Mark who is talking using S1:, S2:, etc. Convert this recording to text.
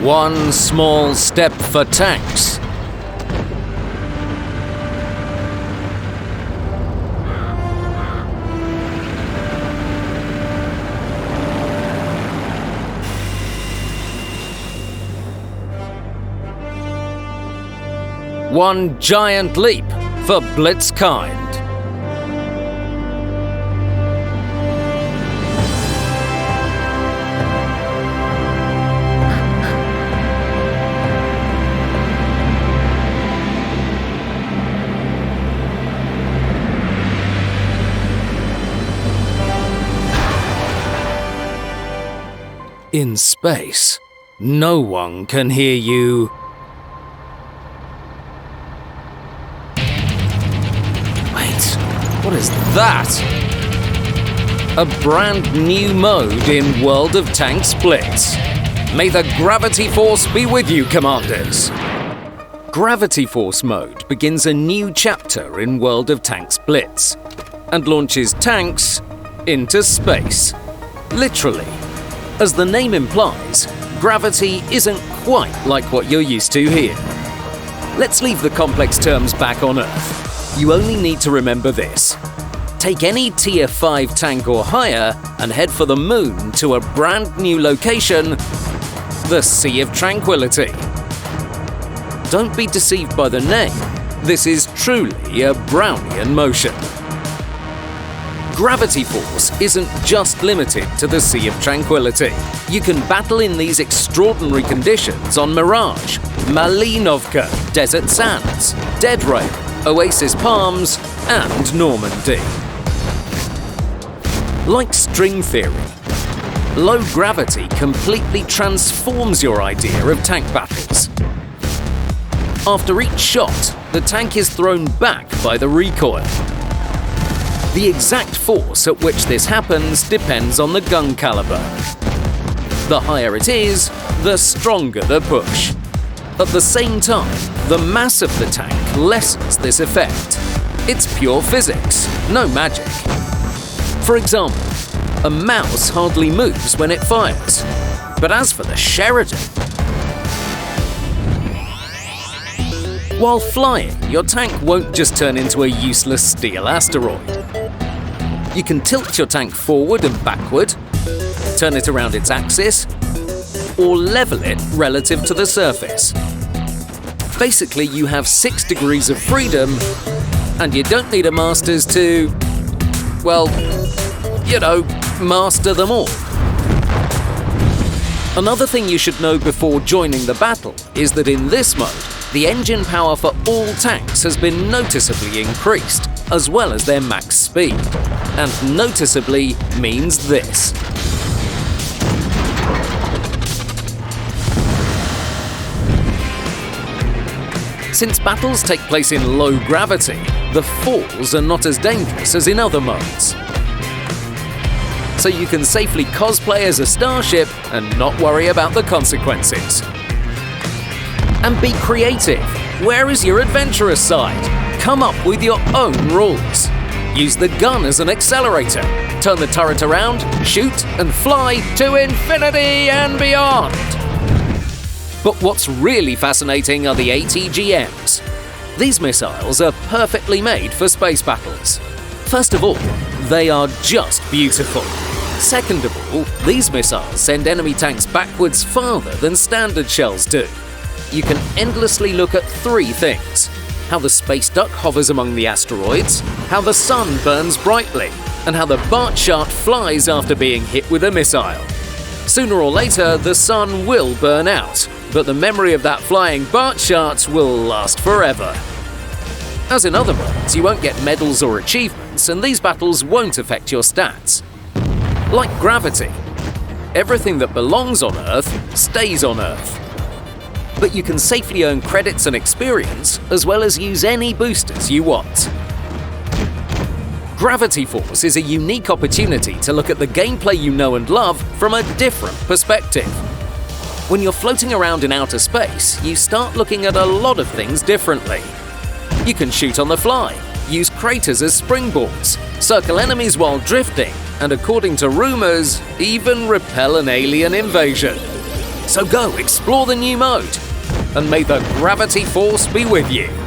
S1: One small step for tanks. One giant leap for Blitz kind. In space, no one can hear you. What is that? A brand new mode in World of Tanks Blitz. May the gravity force be with you, Commanders. Gravity Force mode begins a new chapter in World of Tanks Blitz and launches tanks into space. Literally. As the name implies, gravity isn't quite like what you're used to here. Let's leave the complex terms back on Earth. You only need to remember this. Take any Tier 5 tank or higher and head for the moon to a brand new location, the Sea of Tranquility. Don't be deceived by the name. This is truly a Brownian motion. Gravity Force isn't just limited to the Sea of Tranquility. You can battle in these extraordinary conditions on Mirage, Malinovka, Desert Sands, Dead Rail, Oasis Palms, and Normandy. Like string theory, low gravity completely transforms your idea of tank battles. After each shot, the tank is thrown back by the recoil. The exact force at which this happens depends on the gun caliber. The higher it is, the stronger the push. At the same time, the mass of the tank lessens this effect. It's pure physics, no magic. For example, a mouse hardly moves when it fires. But as for the Sheridan, while flying, your tank won't just turn into a useless steel asteroid. You can tilt your tank forward and backward, turn it around its axis, or level it relative to the surface. Basically, you have 6 degrees of freedom, and you don't need a master's to, well, you know, master them all. Another thing you should know before joining the battle is that in this mode, the engine power for all tanks has been noticeably increased, as well as their max speed. And noticeably means this. Since battles take place in low gravity, the falls are not as dangerous as in other modes. So you can safely cosplay as a starship and not worry about the consequences. And be creative. Where is your adventurous side? Come up with your own rules. Use the gun as an accelerator. Turn the turret around, shoot, and fly to infinity and beyond. But what's really fascinating are the ATGMs. These missiles are perfectly made for space battles. First of all, they are just beautiful. Second of all, these missiles send enemy tanks backwards farther than standard shells do. You can endlessly look at 3 things: how the space duck hovers among the asteroids, how the sun burns brightly, and how the Bart chart flies after being hit with a missile. Sooner or later, the sun will burn out, but the memory of that flying Bart chart will last forever. As in other modes, you won't get medals or achievements, and these battles won't affect your stats. Like gravity, everything that belongs on Earth stays on Earth. But you can safely earn credits and experience, as well as use any boosters you want. Gravity Force is a unique opportunity to look at the gameplay you know and love from a different perspective. When you're floating around in outer space, you start looking at a lot of things differently. You can shoot on the fly, use craters as springboards, circle enemies while drifting, and according to rumors, even repel an alien invasion. So go explore the new mode, and may the gravity force be with you.